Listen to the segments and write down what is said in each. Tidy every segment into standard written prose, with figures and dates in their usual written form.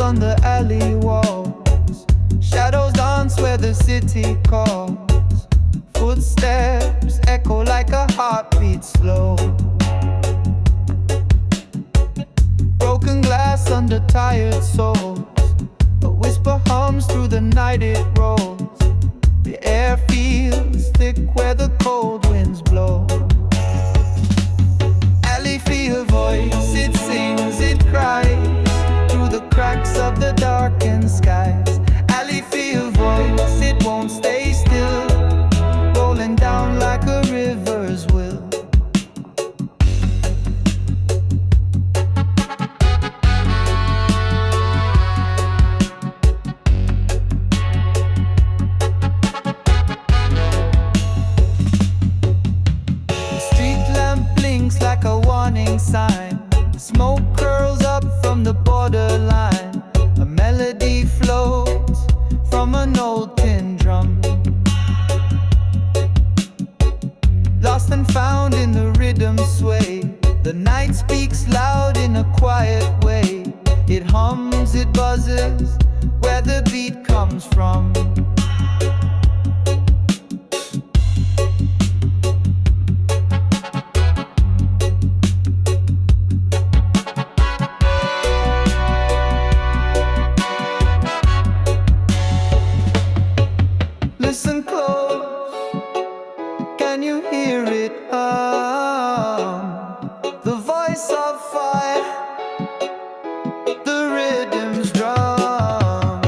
on the alley walls. Shadows dance where the city calls. Footsteps echo like a heartbeat slow. Broken glass under tired souls. A whisper hums through the night, it rolls. The air feels thick where the cold winds blow. Alley feel voice, it sings, it cries through the cracks of the darkened skies. Alley feel voice, it won't stay still, rolling down like a river's will. Like a warning sign, smoke curls up from the borderline. A melody floats from an old tin drum, lost and found in the rhythm sway. The night speaks loud in a quiet way. It hums, it buzzes where the beat comes from. Listen close, can you hear it hum? The voice of fire, the rhythm's drum.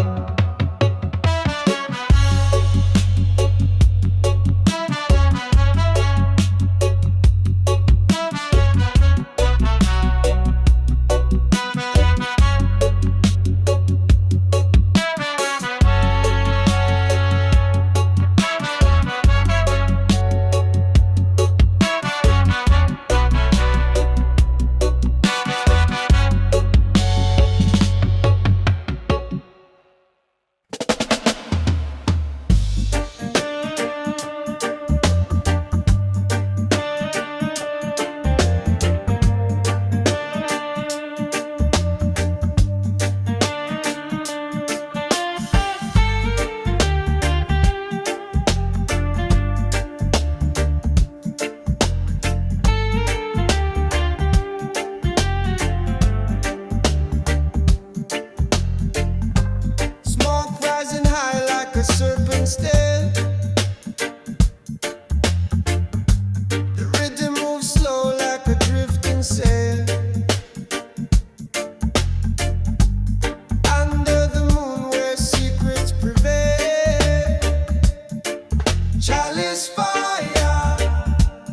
Chalice fire,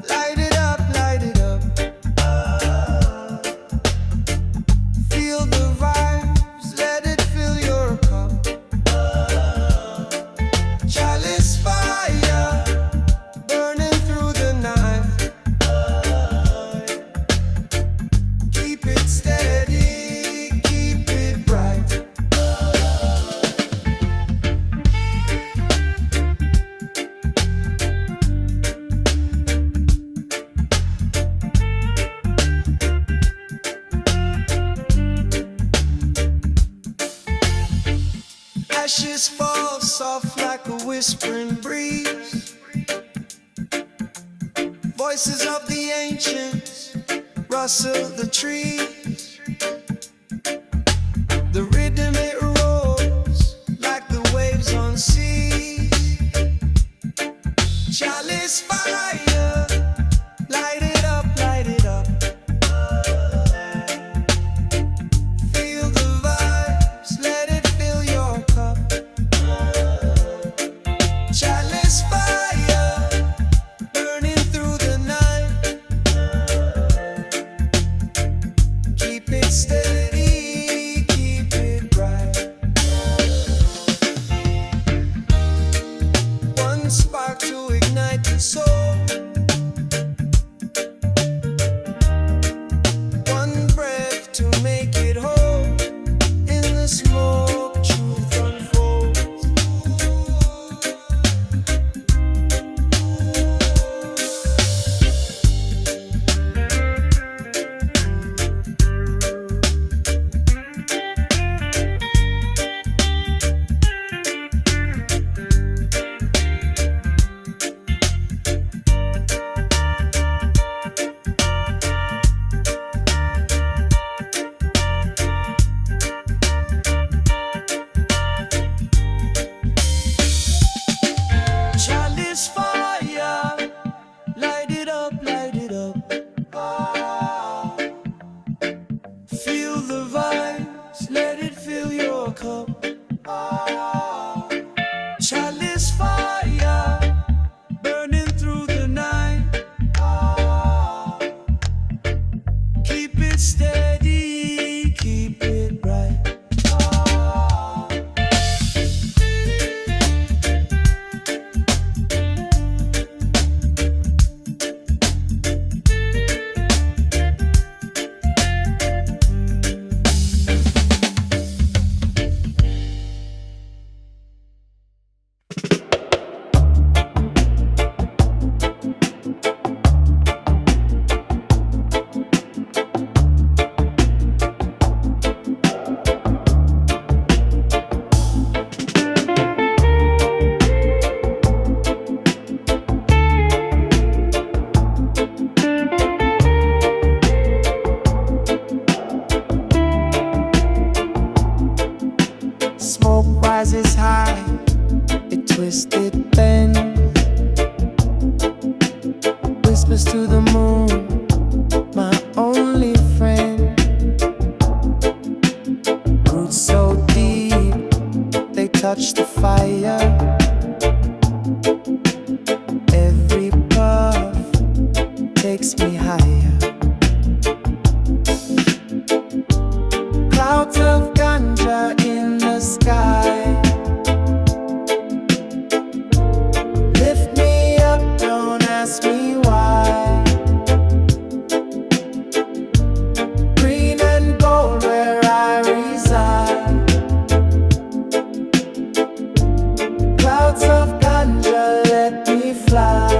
light it up, light it up. Feel the vibes, let it fill your cup. Chalice fire, burning through the night. Keep it steady, keep it bright. Ashes fall soft like a whispering breeze. Voices of the ancients rustle the trees. The rhythm it rolls like the waves on seas. Chalice fire, light it up, light it up. Feel the vibes, let it fill your cup. Chalice fire, burning through the night. cup. Oh, chalice fire burning through the night. Oh, keep it steady, keep it bright. Oh, smoke rises high, it twists, it bends, whispers to the moon, my only friend. Roots so deep, they touch the fire. Every puff takes me higher. Clouds of ganja in the sky. Lift me up, don't ask me why. Green and gold where I reside. Clouds of ganja, let me fly.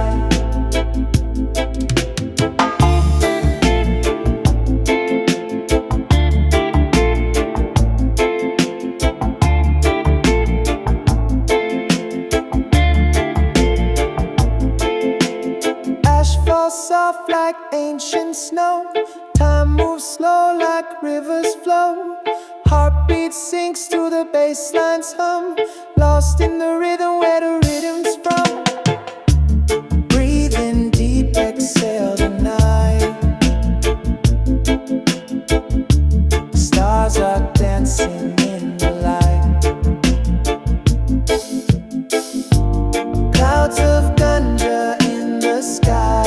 Ash falls soft like ancient snow. Time moves slow like rivers flow. Heartbeat sinks to the bassline's hum. Lost in the rhythm where the rhythm's from. Breathing deep, exhale the night. Stars are dancing in the light. Clouds of ganja in the sky.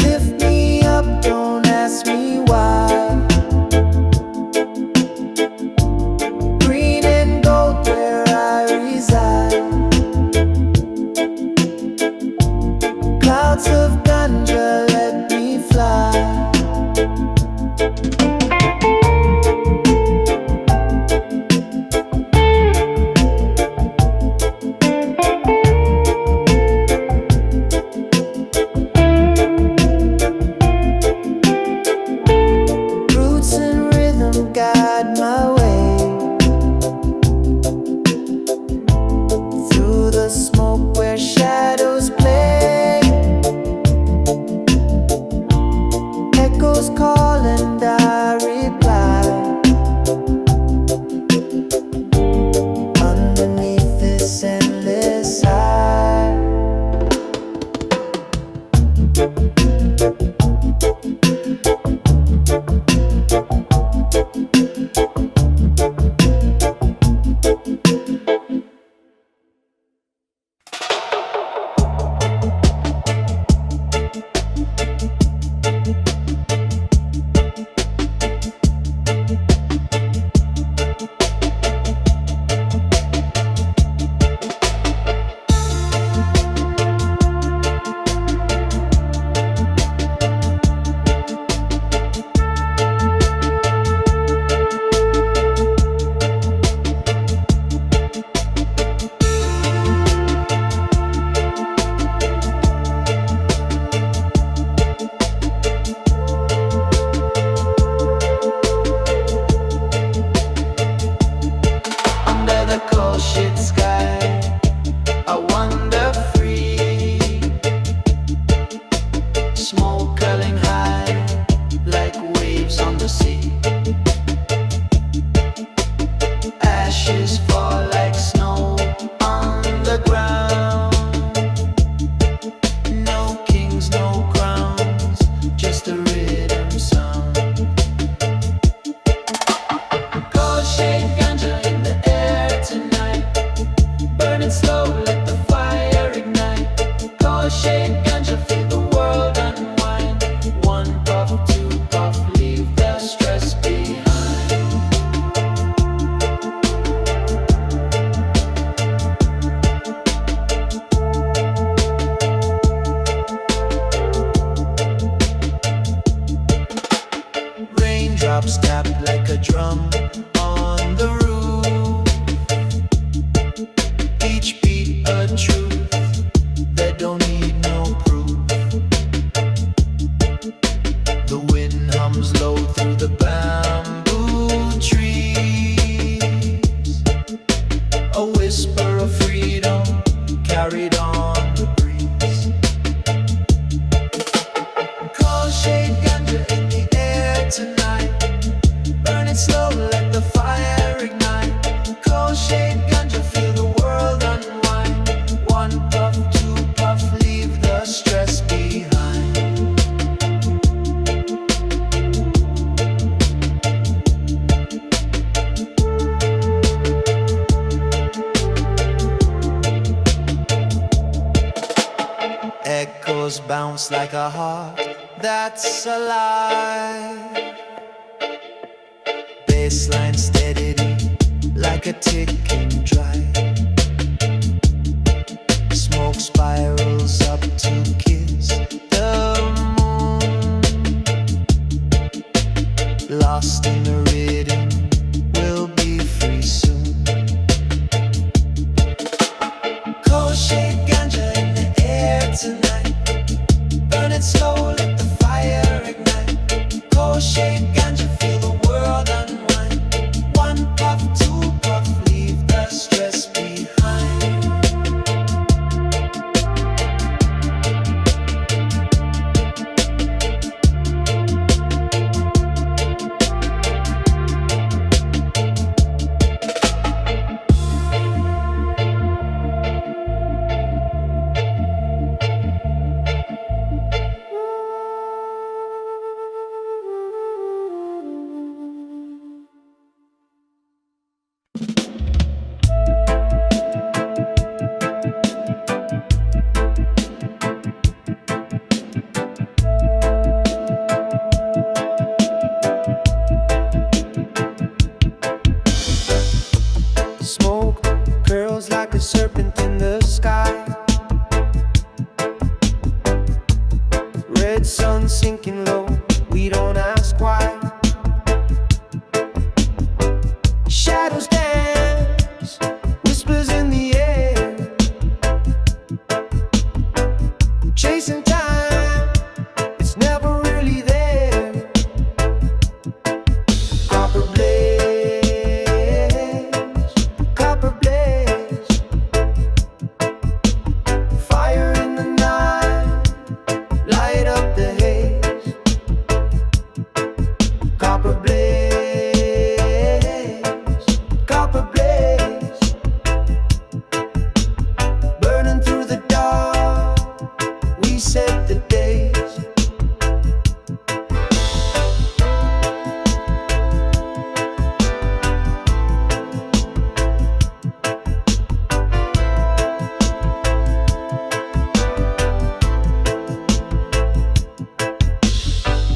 Lift me up, don't ask me why. Green and gold where I reside. Clouds of ganja, let me fly. Roots and rhythm guide my way. Through the smoke where shadows play. Echoes call and I reply. Underneath this endless sky. Under the Coalshade sky, I wander free. Smoke curling high like waves on the sea. Ashes fall like snow on the ground. No kings, no crowns, just a rhythm sound. Raindrops tap like a drum on the roof. Each beat a truth that don't need no proof. The wind hums low through the bamboo trees. A whisper of freedom carried on the breeze. Coalshade ganja in the air tonight. Burn it slow, let the fire ignite. Coalshade ganja, feel the world unwind. One puff, two puff, leave the stress behind. Echoes bounce like a heart that's alive. Bassline steadily like a ticking drive. Smoke spirals up to kiss the moon. Lost in the rhythm, we'll be free soon. Coalshade ganja in the air tonight. Burn it slow, let the fire ignite. Coalshade ganja, feel the world unwind. One puff, two puff, leave the stress behind. Smoke curls like a serpent in the sky. Red sun sinking low, we don't ask why. Shadows dance, whispers in the air. Chasing time, it's never really there. Copper blaze, copper blaze. Fire in the night, light up the haze. Copper blaze, copper blaze. Burning through the dark, we set the days.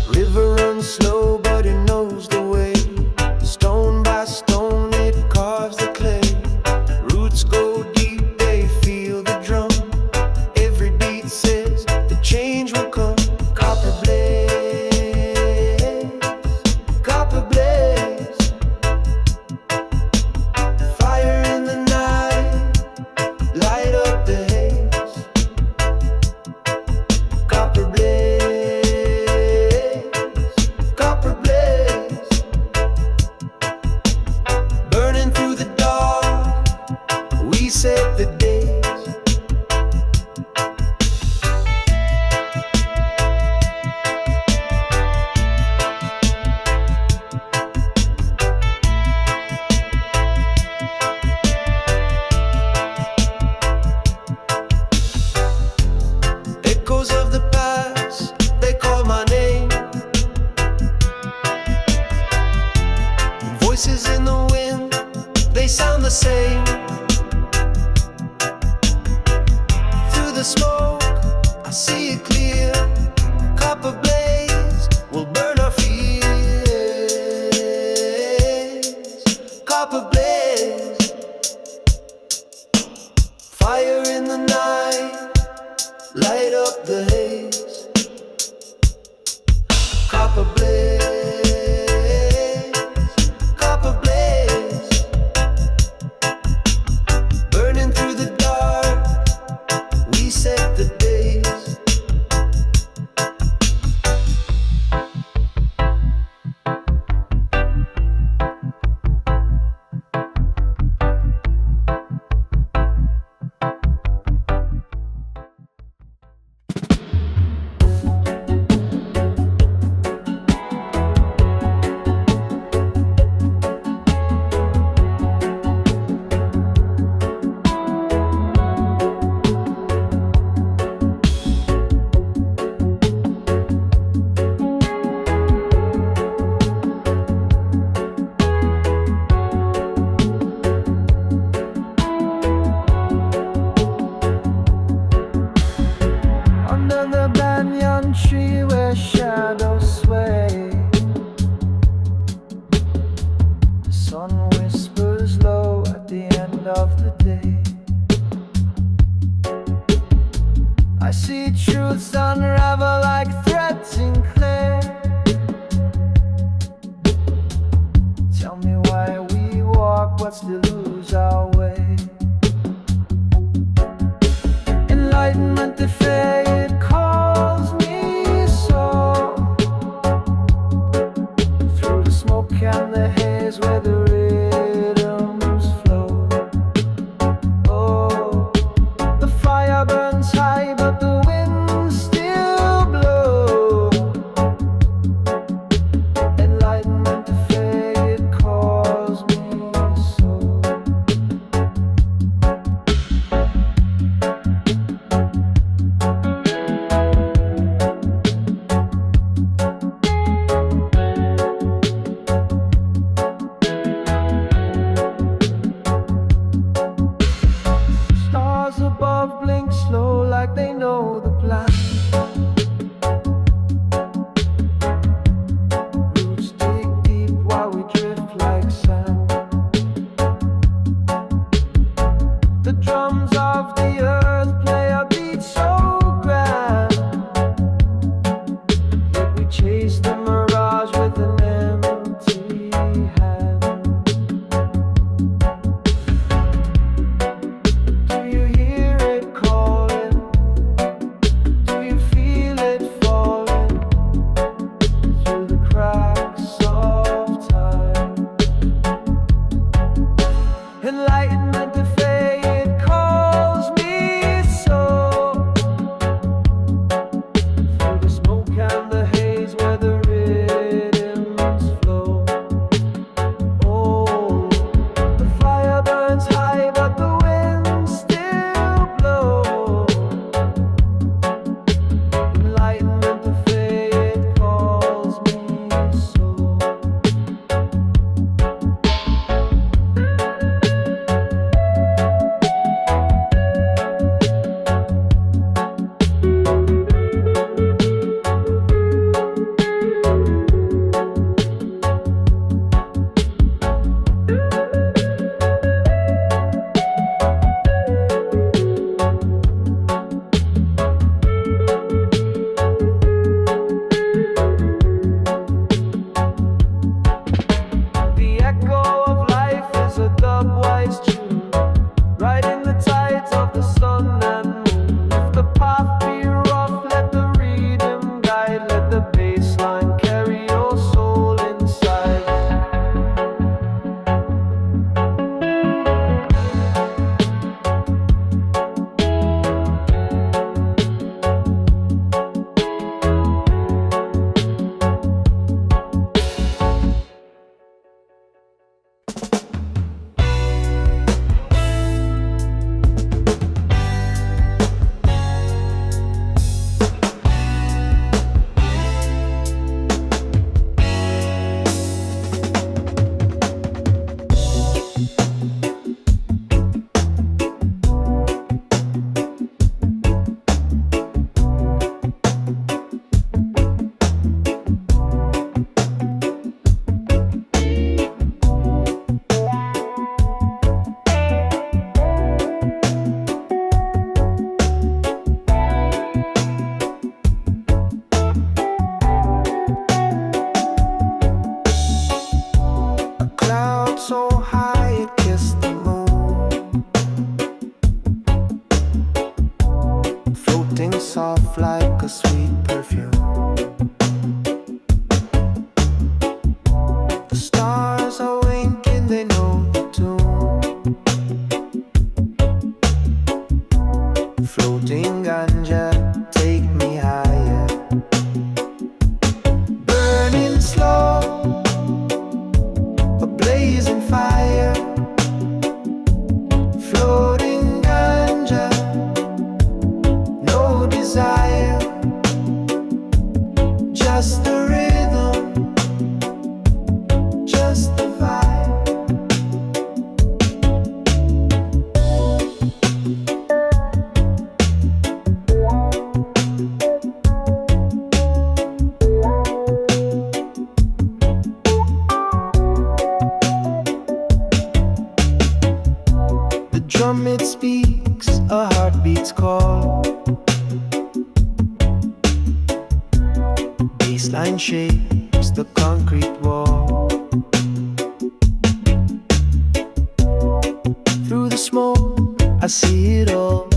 River runs slow, but it knows the way. Stone by stone, it carves the clay. Roots go deep, they feel the drum. Every beat says the change will come. Copper blaze, copper blaze. Fire in the night, light up the haze. Copper blaze, copper blaze. Burning through the dark, we set the days. Echoes of the past, they call my name. Voices in the wind, they sound the same. Through the smoke, I see it clear. Copper blaze will burn our fears. Copper blaze, fire in the night, light up the haze. Copper blaze. and the haze where the rhythms flow. Oh, the fire burns high, but the winds still blow. Enlightenment to fade calls me so. Stars above blink slow like they know the plan. Roots dig deep while we drift like sand. The drums of the earth play a beat so grand. Yet we chase the mirage with an empty hand. Do you hear it calling? Do you feel it falling through the cracks of time? Enlightenment to fade calls me so. Through the smoke and the haze where the rhythms flow. Oh, the fire burns high, but the winds still blow. Enlightenment to fade calls me so. The echo of life is a dub-wise tune, riding the tides of the sun and moon. If the path be rough, let the rhythm guide, let the bassline carry your soul inside. A cloud so high it kissed the moon, floating soft like a sweet perfume. The stars are winking, they know the tune. Floating ganja, take me higher. Burning slow, a blazing fire. Floating ganja, no desire. Just the rhythm, just the vibe. The drum it speaks, a heartbeat's call. Bassline shapes the concrete wall. Through the smoke, I see it all.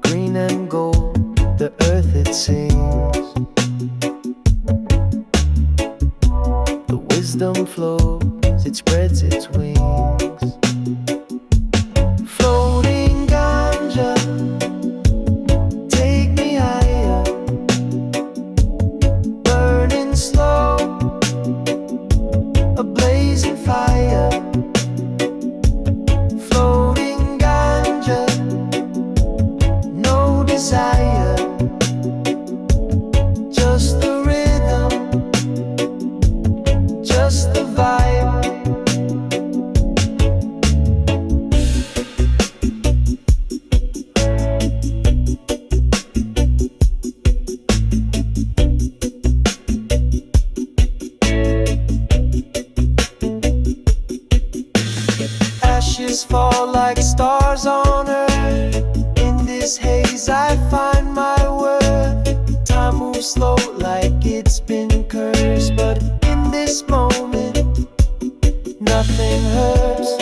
Green and gold, the earth it sings. wisdom flows, it spreads its wings. Floating ganja, take me higher. Burning slow, a blazing fire. Floating ganja, no desire, just the rhythm, just the vibe. Ashes fall like stars on earth. In this haze I find my worth. Time moves slow like it's been cursed, but in this moment nothing hurts.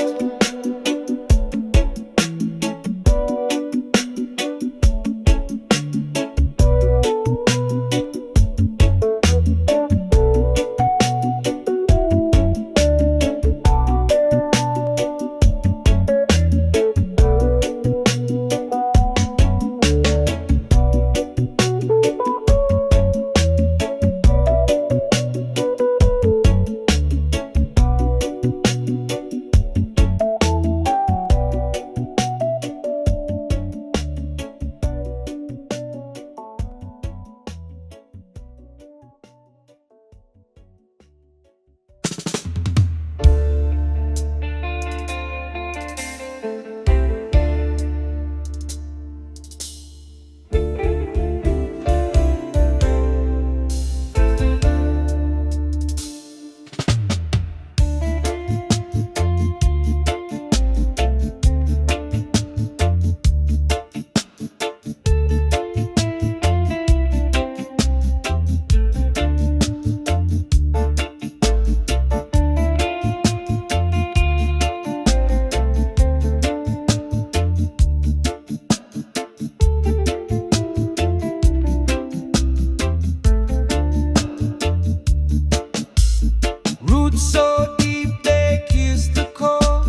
Roots so deep they kiss the core.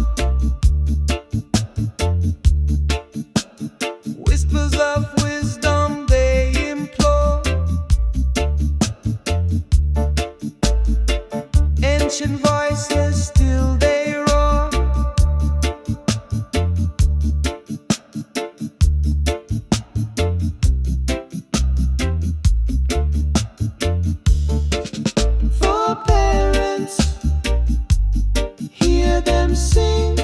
Whispers of wisdom they implore. Ancient voices still they roar. Fore-Parents, hear them sing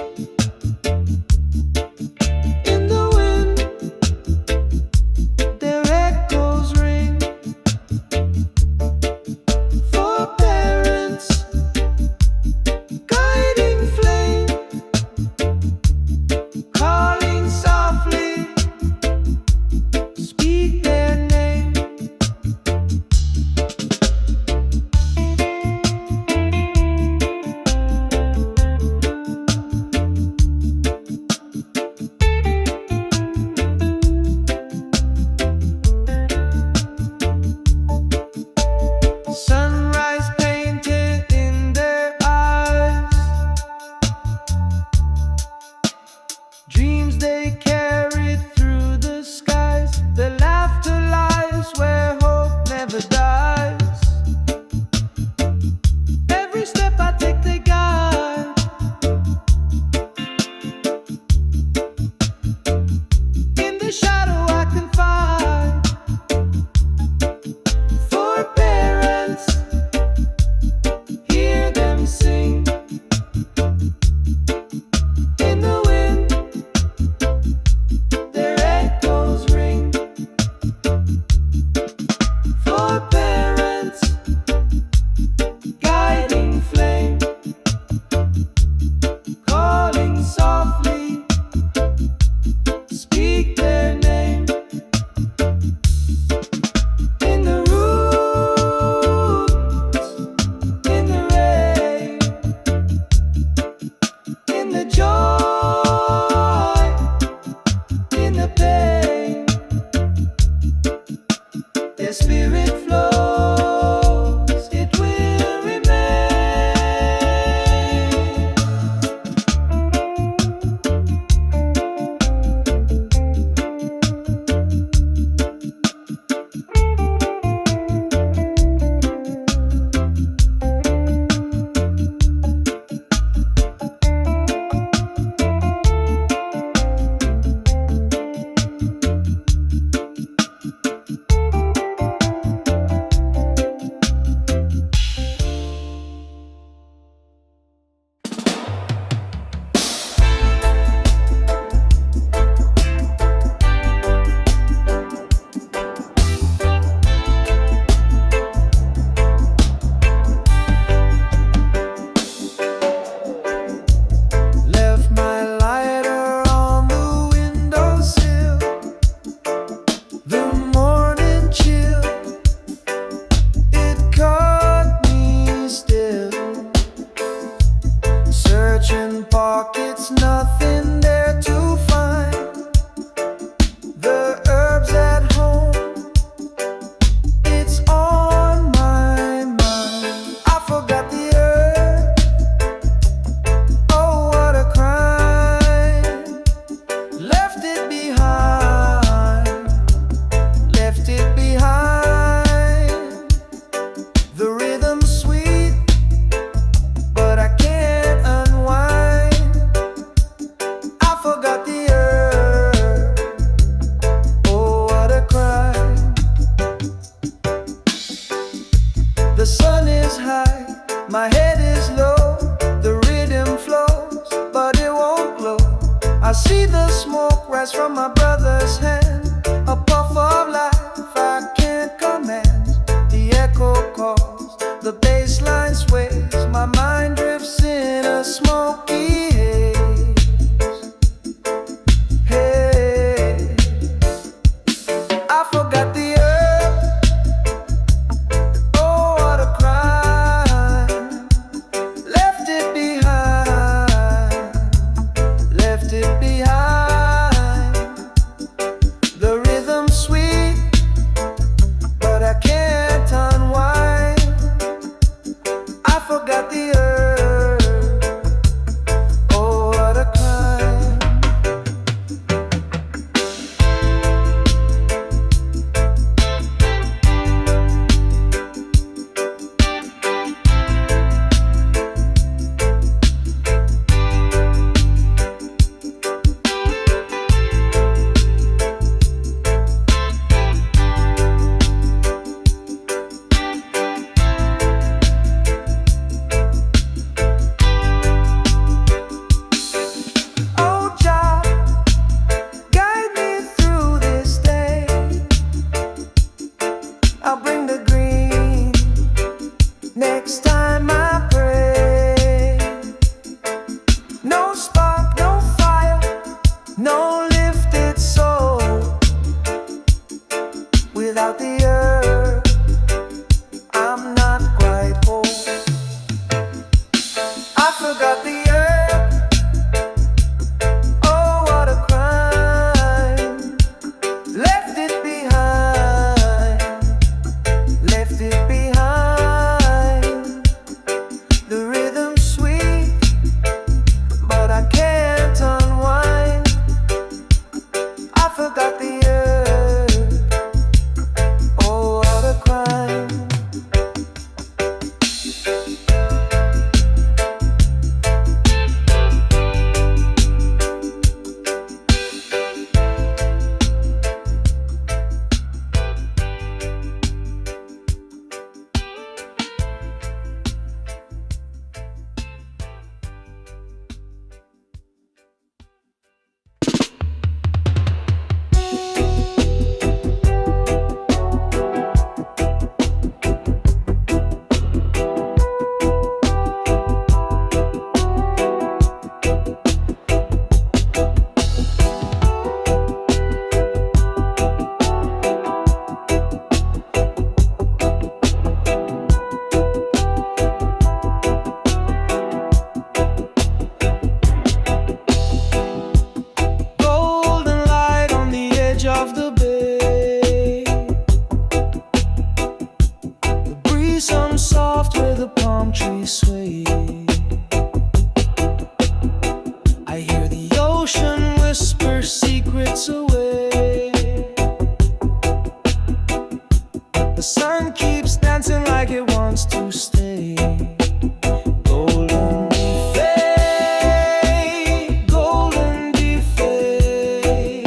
in the wind, their echoes ring. Fore-Parents, guide The sun is high, my head is low. The rhythm flows, but it won't glow. I see the smoke rise from my brother's hand. A puff of life I can't command. The echo calls, the bassline sways. My mind drifts in a smoky haze. Hey, I forgot the earth. Oh, what a crime. Left it behind. Left it behind. The rhythm sweet, but I can't unwind. I forgot the earth. Oh, what a crime. Oh, Jah, guide me through this day. I'll bring the green next time I pray. No spark, no fire, no lifted soul. Without the earth, I'm not quite whole. I forgot the earth. Oh, what a crime. Left it behind. Left it behind. The rhythm sweet, but I can't unwind. I forgot the earth. Oh, what a crime. Golden light on the edge of the bay. The breeze hums soft where the palm trees sway. I hear the ocean whisper secrets away. The sun keeps dancing like it wants to stay. Golden defay, golden defay.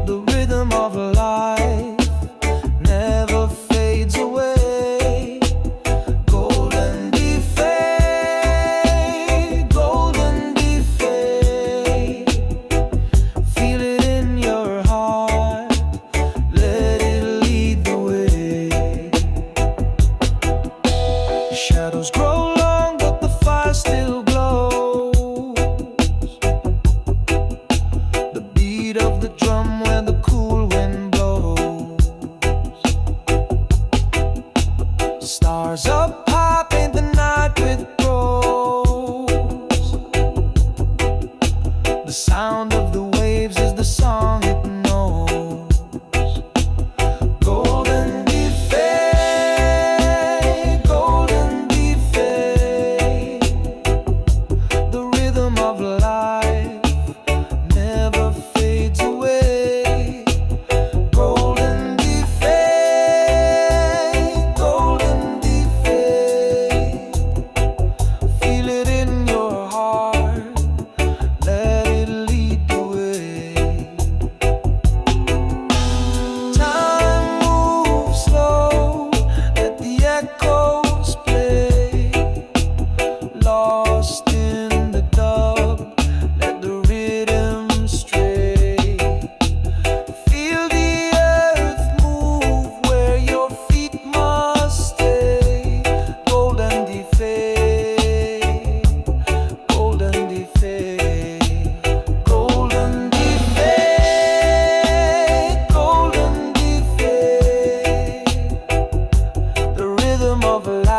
The rhythm of life never fades away. Golden defay, golden defay. Feel it in your heart, let it lead the way. Shadows grow long, but the fire still glows. The beat of the drum when the cool wind blows. Stars up high paint the night with rose. The sound of the waves is the song it knows. Golden defay, golden defay. The rhythm of life never fades away. Golden defay, golden defay.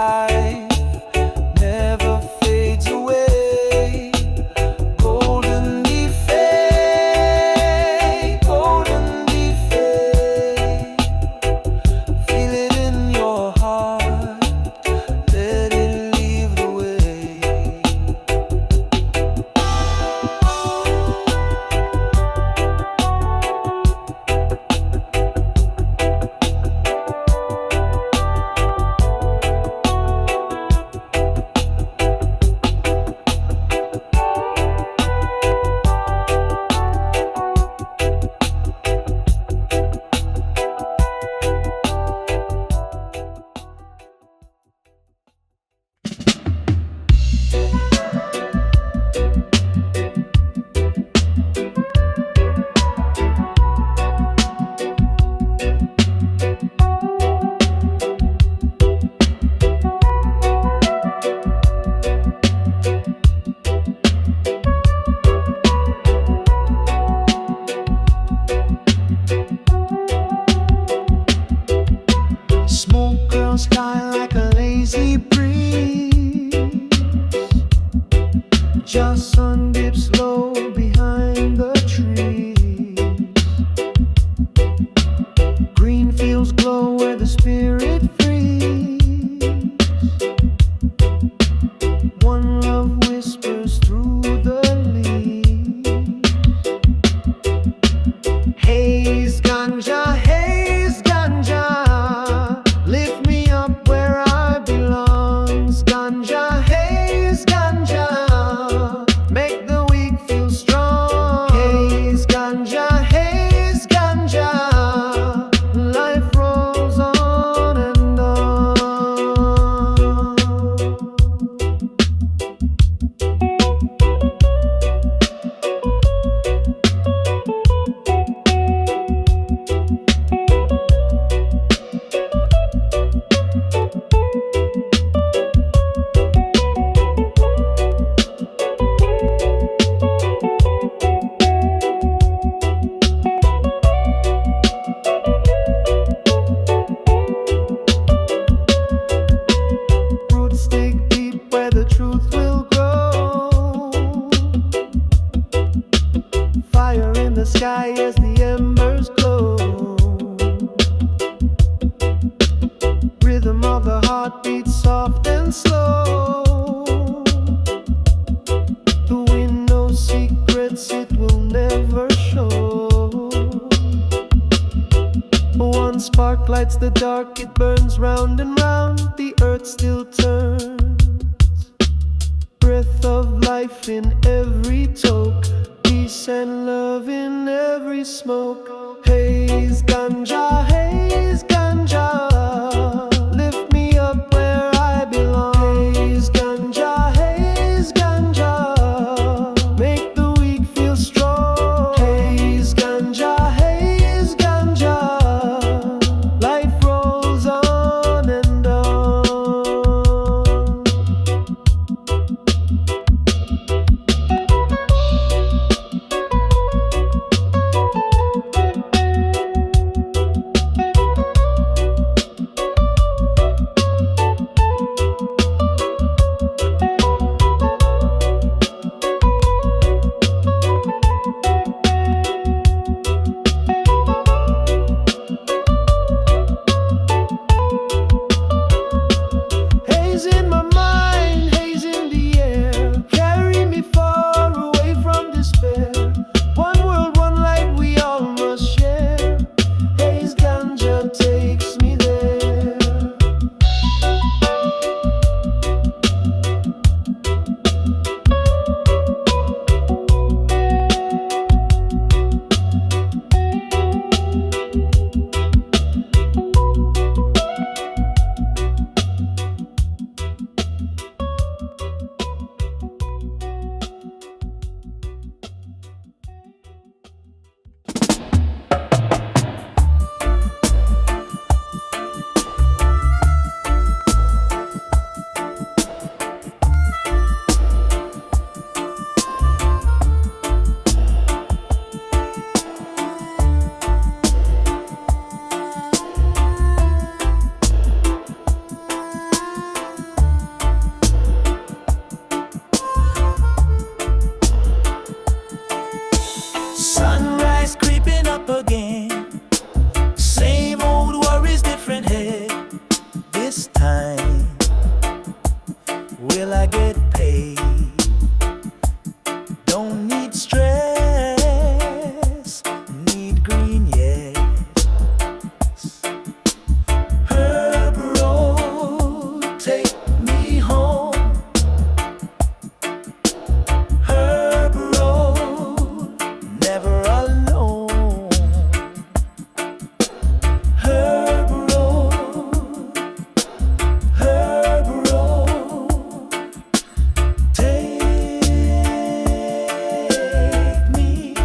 life never fades away. Golden fade, golden fade. Feel it in your heart, let it leave the way. Smoke curls fly like a lazy breeze. Just sun dips low behind the trees. Green fields glow where the spirit frees. One love whispers through the leaves. Haze, ganja, haze, ganja. Lift me up where I belong. Ganja, haze, ganja. Make the weak feel strong. Haze, ganja, haze, ganja. Life rolls on and on. Roots dig deep where the truth will grow. Fire in the sky as the embers glow. Rhythm of the heart beats soft and slow. The wind knows secrets it will never show. One spark lights the dark, it burns round and round. The earth still turns. Breath of life in every toke. Peace and love in every smoke. Haze, ganja, haze, ganja. Lift me up where I belong. Haze, ganja, haze, ganja. Make the weak feel strong. Haze, ganja, haze, ganja. Life rolls on and on. this time will I get paid? Don't need stress, need green, yes. Herb road, take me home. Herb road, never alone. Herb road, take me.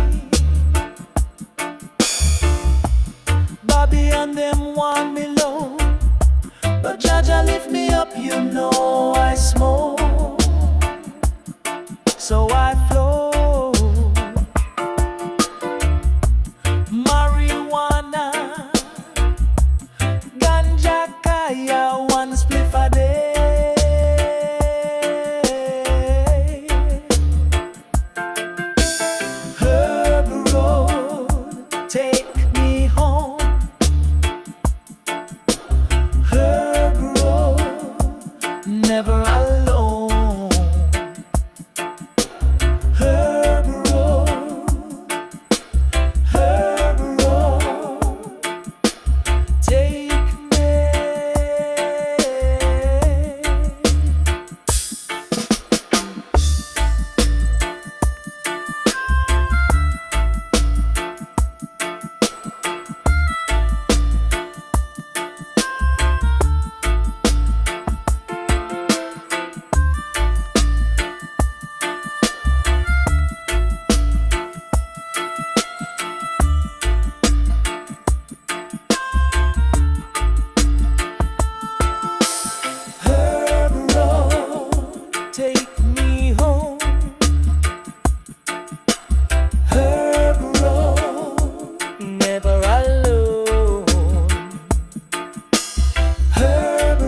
Bobby and them want me low, but Jaja lift me up, you know I smoke, so I flow. Marijuana, Ganja, Kaya, one spliff a day. Herb road, take me home. Herb road, never alone. Herb road, take me. Herb road, take me home. Herb road, never alone. Herb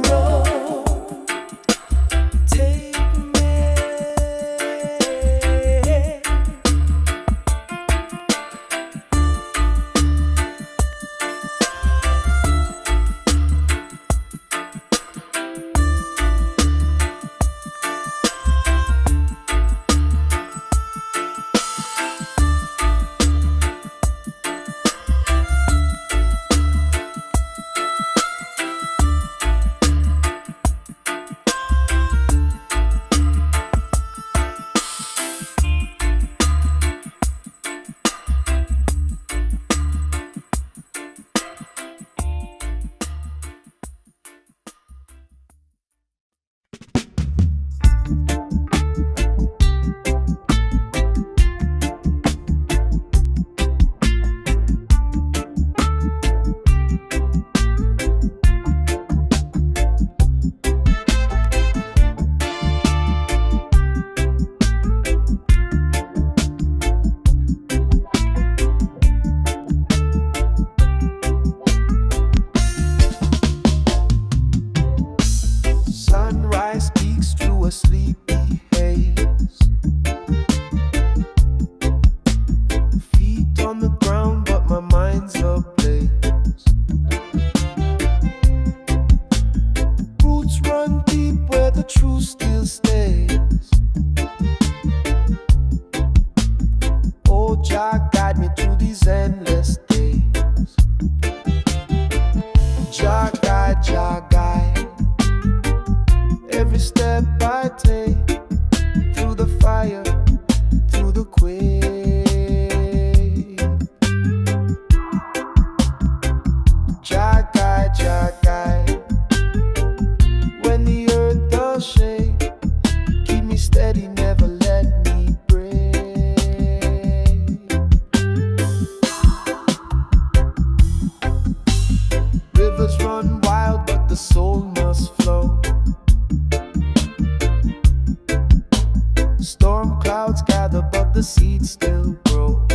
road, take me. Sunrise peeks through a sleepy haze. Feet on the ground, but my mind's ablaze. Roots run deep where the truth still stays. Oh, Jah, guide me through these endless days. Jah, guide. Every step I take, through the fire, through the quake. Jah guide. When the earth does shake, keep me steady, never let me break. Rivers run wild, but the soul must flow. Storm clouds gather, but the seeds still grow.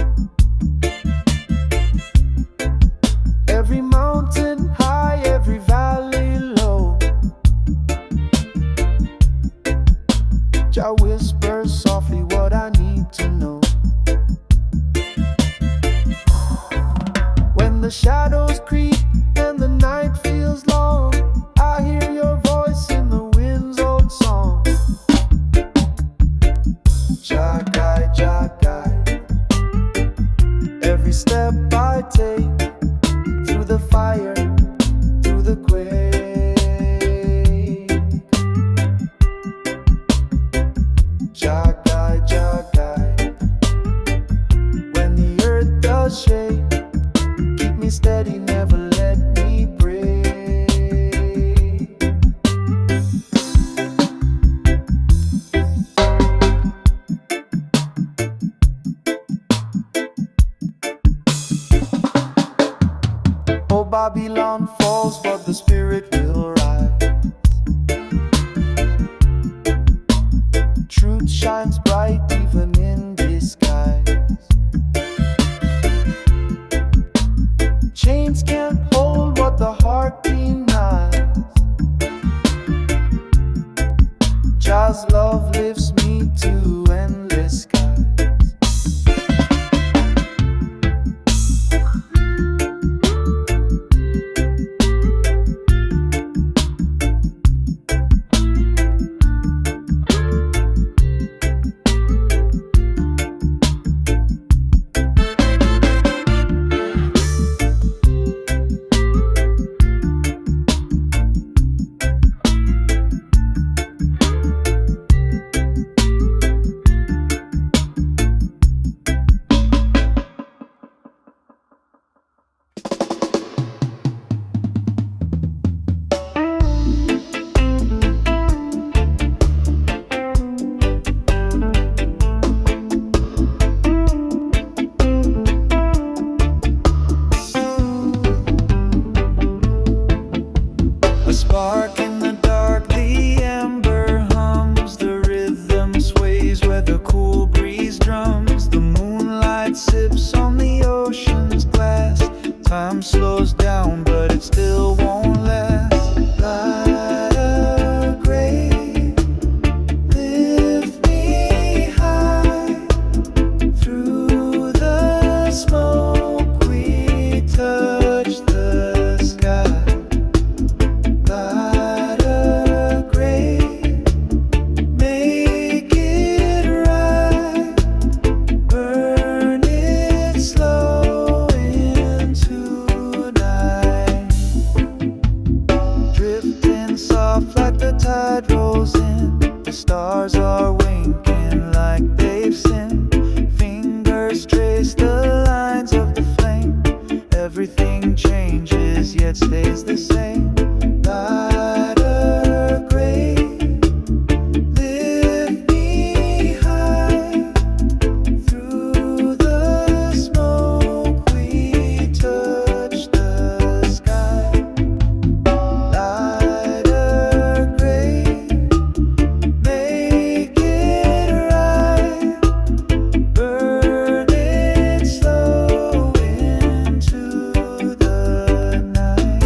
Every mountain high, every valley low. Jah whispers softly what I need to know. When the shadows shadows creep and the night feels long. I hear your voice in the wind's old song. Jah guide, every step I take, through the fire, through the quake. Jah guide, when the earth does shake, keep me steady, never let me break. Oh, Babylon falls, but the spirit will rise. Truth shines bright even in disguise. Chains can't hold what the heart denies. Jah's love lifts me to endless skies. Spark in the dark, the ember hums, the rhythm sways where the cool breeze drums. The moonlight sips on the ocean's glass. Time slows down, but it still won't last. Lighter gray, lift me high. Through the smoke we touch the sky. Lighter gray, make it right. Burn it slow into night. Drifting soft like the tide rolls in. The stars are winking like they've sinned. Fingers trace the lines of the flame. Everything changes yet stays the same. Lighter gray, lift me high. Through the smoke we touch the sky. Lighter gray, make it right. Burn it slow into the night.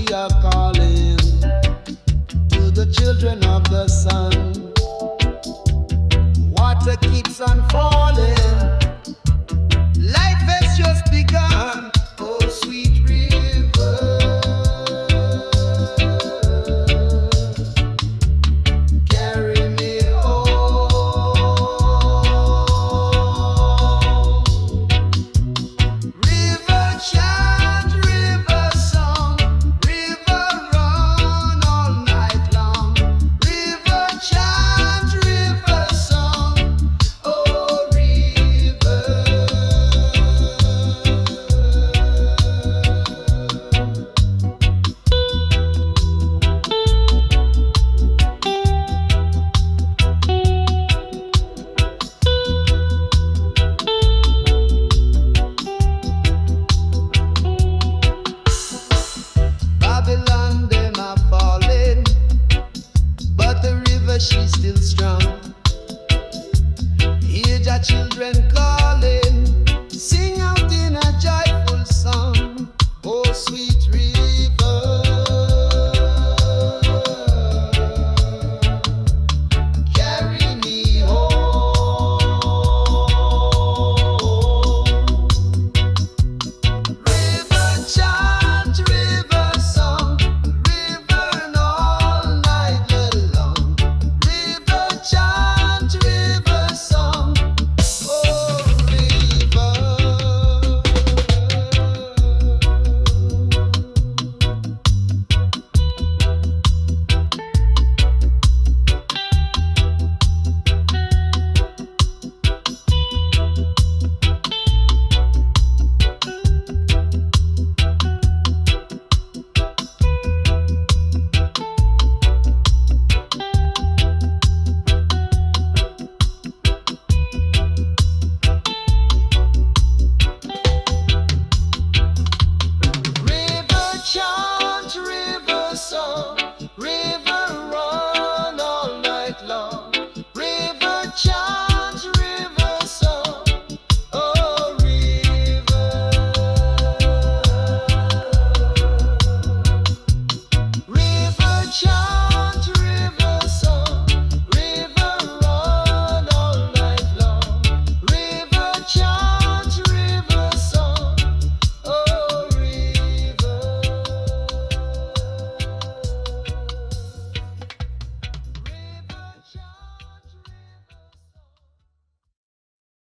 we are calling to the children of the sun. Water keeps on falling. Life has just begun. Oh, sweet river, carry me home. River chant, river song, river run all night long. River chant, river song, oh river. Babylon, them are falling, but the river she's still strong. Hear the children call.